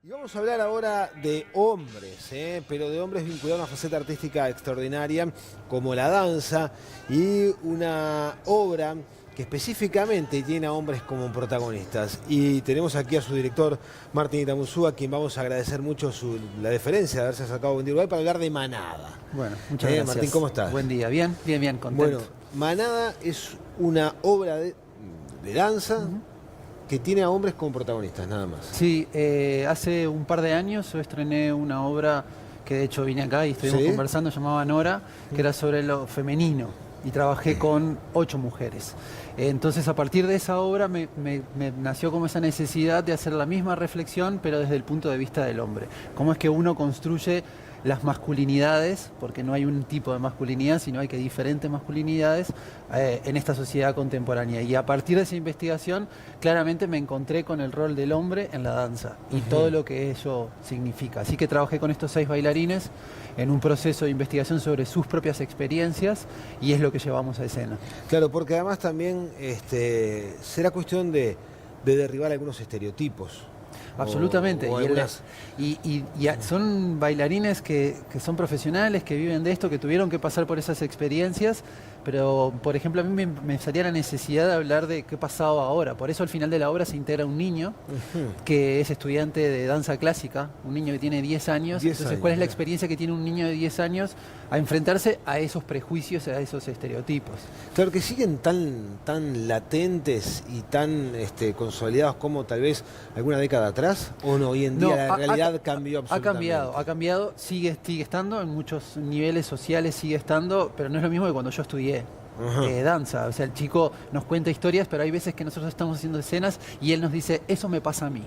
Y vamos a hablar ahora de hombres, pero de hombres vinculados a una faceta artística extraordinaria como la danza y una obra que específicamente tiene a hombres como protagonistas. Y tenemos aquí a su director, Martín Itamusúa, a quien vamos a agradecer mucho la deferencia de haberse acercado a Buen Día Uruguay para hablar de Manada. Bueno, muchas gracias. Martín, ¿cómo estás? Buen día, bien, contento. Bueno, Manada es una obra de danza que tiene a hombres como protagonistas, nada más. Sí, hace un par de años yo estrené una obra que de hecho vine acá y estuvimos conversando, llamaba Nora, que era sobre lo femenino, y trabajé con 8 mujeres. Entonces a partir de esa obra me nació como esa necesidad de hacer la misma reflexión, pero desde el punto de vista del hombre. Cómo es que uno construye las masculinidades, porque no hay un tipo de masculinidad, sino hay que diferentes masculinidades en esta sociedad contemporánea. Y a partir de esa investigación, claramente me encontré con el rol del hombre en la danza y todo lo que ello significa. Así que trabajé con estos 6 bailarines en un proceso de investigación sobre sus propias experiencias y es lo que llevamos a escena. Claro, porque además también será cuestión de derribar algunos estereotipos. Absolutamente. Y son bailarines que son profesionales, que viven de esto, que tuvieron que pasar por esas experiencias, pero por ejemplo a mí me salía la necesidad de hablar de qué pasaba ahora. Por eso al final de la obra se integra un niño que es estudiante de danza clásica, un niño que tiene 10 años. Entonces, ¿cuál es la experiencia que tiene un niño de 10 años a enfrentarse a esos prejuicios, a esos estereotipos? Claro, que siguen tan latentes y tan consolidados como tal vez alguna década atrás, ¿o no? Hoy en día la realidad cambió absolutamente. Ha cambiado, sigue estando, en muchos niveles sociales sigue estando, pero no es lo mismo que cuando yo estudié danza. O sea, el chico nos cuenta historias, pero hay veces que nosotros estamos haciendo escenas y él nos dice, eso me pasa a mí.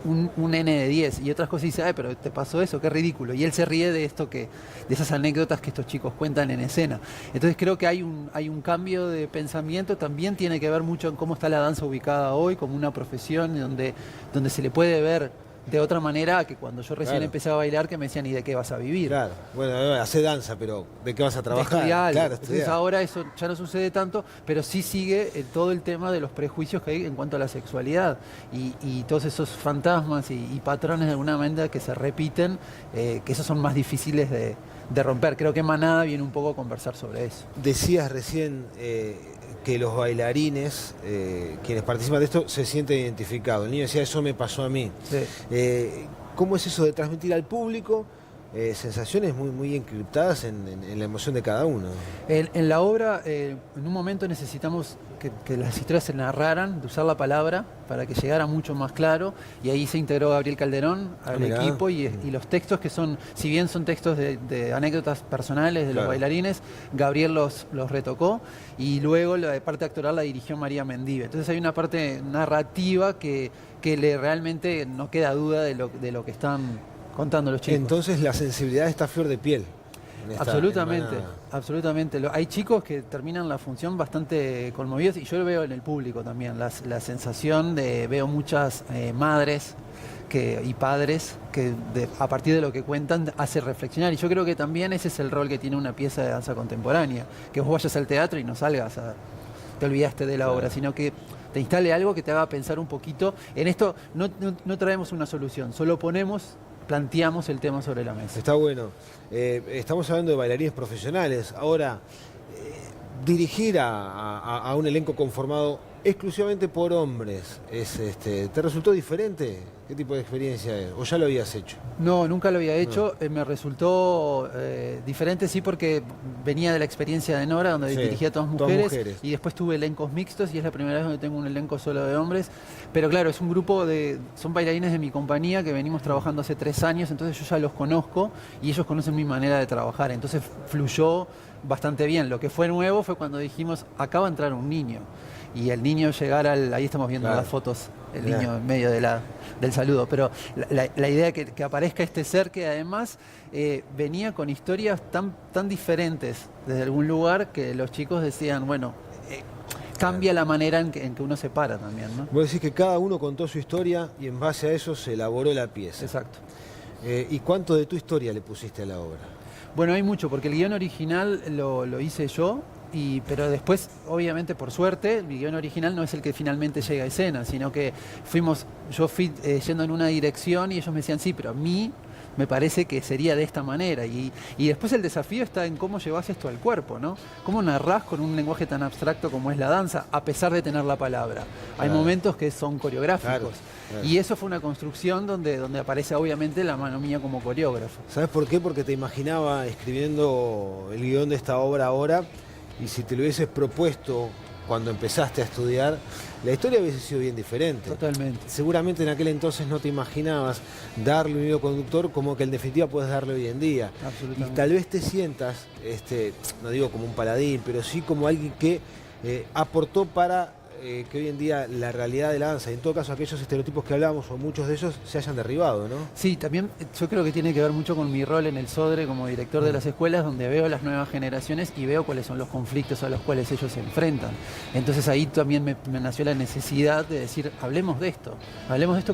Un nene de 10 y otras cosas dice, ay, pero te pasó eso, qué ridículo. Y él se ríe de de esas anécdotas que estos chicos cuentan en escena. Entonces creo que hay un cambio de pensamiento, también tiene que ver mucho en cómo está la danza ubicada hoy, como una profesión donde se le puede ver de otra manera que cuando yo recién empecé a bailar, que me decían, ¿y de qué vas a vivir? Claro, bueno, hace danza, pero ¿de qué vas a trabajar? Claro, entonces ahora eso ya no sucede tanto, pero sí sigue todo el tema de los prejuicios que hay en cuanto a la sexualidad y todos esos fantasmas y patrones de alguna manera que se repiten, que esos son más difíciles de romper. Creo que Manada viene un poco a conversar sobre eso. Decías recién que los bailarines, quienes participan de esto, se sienten identificados. El niño decía, eso me pasó a mí. Sí. ¿Cómo es eso de transmitir al público sensaciones muy encriptadas en la emoción de cada uno? En la obra, en un momento necesitamos que las historias se narraran, de usar la palabra para que llegara mucho más claro, y ahí se integró Gabriel Calderón al equipo y los textos que son, si bien son textos de anécdotas personales de los bailarines, Gabriel los retocó y luego la parte actoral la dirigió María Mendive. Entonces hay una parte narrativa que realmente no queda duda de lo que están contando los chicos. Entonces la sensibilidad está a flor de piel. Absolutamente. Hay chicos que terminan la función bastante conmovidos y yo lo veo en el público también. La sensación veo muchas madres y padres que a partir de lo que cuentan hace reflexionar. Y yo creo que también ese es el rol que tiene una pieza de danza contemporánea. Que vos vayas al teatro y no salgas te olvidaste de la obra, sino que te instale algo que te haga pensar un poquito. En esto no traemos una solución, solo planteamos el tema sobre la mesa. Está bueno. Estamos hablando de bailarines profesionales. Ahora, dirigir a un elenco conformado exclusivamente por hombres, ¿te resultó diferente? ¿Qué tipo de experiencia es? ¿O ya lo habías hecho? No, nunca lo había hecho. Me resultó diferente, sí, porque venía de la experiencia de Nora, donde dirigía a todas mujeres, y después tuve elencos mixtos, y es la primera vez donde tengo un elenco solo de hombres. Pero claro, es un grupo son bailarines de mi compañía que venimos trabajando hace 3 años, entonces yo ya los conozco, y ellos conocen mi manera de trabajar. Entonces fluyó bastante bien. Lo que fue nuevo fue cuando dijimos, acá va a entrar un niño. Y el niño llegar ahí estamos viendo las fotos, el niño en medio del saludo, pero la idea de que aparezca este ser que además venía con historias tan diferentes desde algún lugar que los chicos decían, bueno, cambia la manera en que uno se para también, ¿no? Vos decís que cada uno contó su historia y en base a eso se elaboró la pieza. Exacto. ¿Y cuánto de tu historia le pusiste a la obra? Bueno, hay mucho, porque el guión original lo hice yo, Pero después, obviamente, por suerte, el guión original no es el que finalmente llega a escena, sino que yo fui yendo en una dirección y ellos me decían, sí, pero a mí me parece que sería de esta manera. Y después el desafío está en cómo llevas esto al cuerpo, ¿no? Cómo narrás con un lenguaje tan abstracto como es la danza, a pesar de tener la palabra. Hay momentos que son coreográficos. Y eso fue una construcción donde aparece obviamente la mano mía como coreógrafo. ¿Sabes por qué? Porque te imaginaba escribiendo el guión de esta obra ahora, y si te lo hubieses propuesto cuando empezaste a estudiar, la historia hubiese sido bien diferente. Totalmente. Seguramente en aquel entonces no te imaginabas darle un hilo conductor como que en definitiva puedes darle hoy en día. Absolutamente. Y tal vez te sientas, no digo como un paladín, pero sí como alguien que aportó para que hoy en día la realidad de la danza, y en todo caso aquellos estereotipos que hablábamos, o muchos de ellos, se hayan derribado, ¿no? Sí, también yo creo que tiene que ver mucho con mi rol en el SODRE como director de las escuelas, donde veo las nuevas generaciones y veo cuáles son los conflictos a los cuales ellos se enfrentan. Entonces ahí también me nació la necesidad de decir, hablemos de esto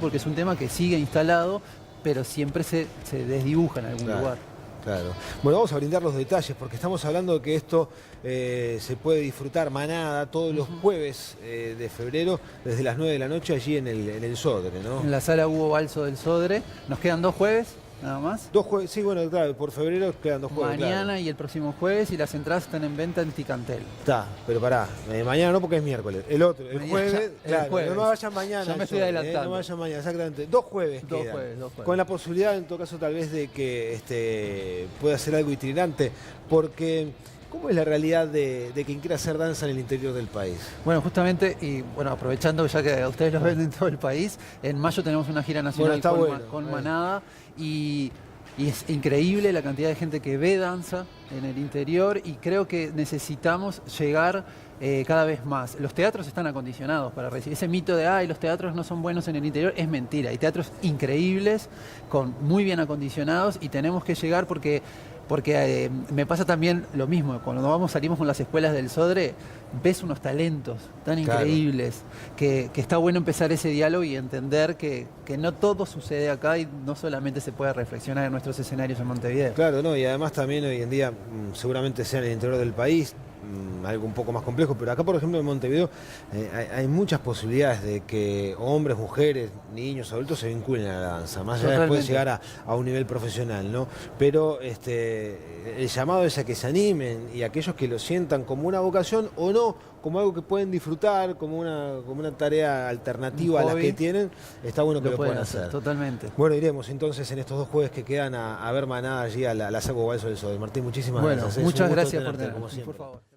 porque es un tema que sigue instalado, pero siempre se desdibuja en algún lugar. Claro. Bueno, vamos a brindar los detalles porque estamos hablando de que esto se puede disfrutar manada todos los jueves de febrero desde las 9 de la noche allí en el SODRE, ¿no? En la sala Hugo Balso del SODRE. Nos quedan 2 jueves, nada más. 2 jueves, sí, bueno, claro, por febrero quedan 2 jueves. Mañana y el próximo jueves, y las entradas están en venta en Ticantel. Está, pero pará, mañana no porque es miércoles, el otro, el jueves, claro, el jueves. No me vayan mañana. Ya me estoy adelantando. No me vayan mañana, exactamente. 2 jueves Dos quedan. jueves. Con la posibilidad, en todo caso, tal vez de que pueda ser algo itinerante, porque ¿cómo es la realidad de quien quiera hacer danza en el interior del país? Bueno, justamente, y bueno, aprovechando ya que ustedes los ven en todo el país, en mayo tenemos una gira nacional con Manada, y es increíble la cantidad de gente que ve danza en el interior, y creo que necesitamos llegar cada vez más. Los teatros están acondicionados para recibir. Ese mito de los teatros no son buenos en el interior es mentira. Hay teatros increíbles, muy bien acondicionados, y tenemos que llegar porque me pasa también lo mismo. Cuando salimos con las escuelas del SODRE, ves unos talentos tan increíbles que está bueno empezar ese diálogo y entender que no todo sucede acá y no solamente se puede reflexionar en nuestros escenarios en Montevideo. Claro, no, y además también hoy en día seguramente sea en el interior del país algo un poco más complejo, pero acá por ejemplo en Montevideo hay muchas posibilidades de que hombres, mujeres, niños, adultos se vinculen a la danza, más allá después de llegar a un nivel profesional, ¿no? Pero el llamado es a que se animen, y aquellos que lo sientan como una vocación o no, como algo que pueden disfrutar, como una tarea alternativa a las que tienen, está bueno que lo puedan hacer. Totalmente. Bueno, iremos entonces en estos 2 jueves que quedan a ver manada allí a la Saco Balso del SODRE. Martín, muchísimas gracias. Muchas gracias por tenerte, como siempre. Por favor.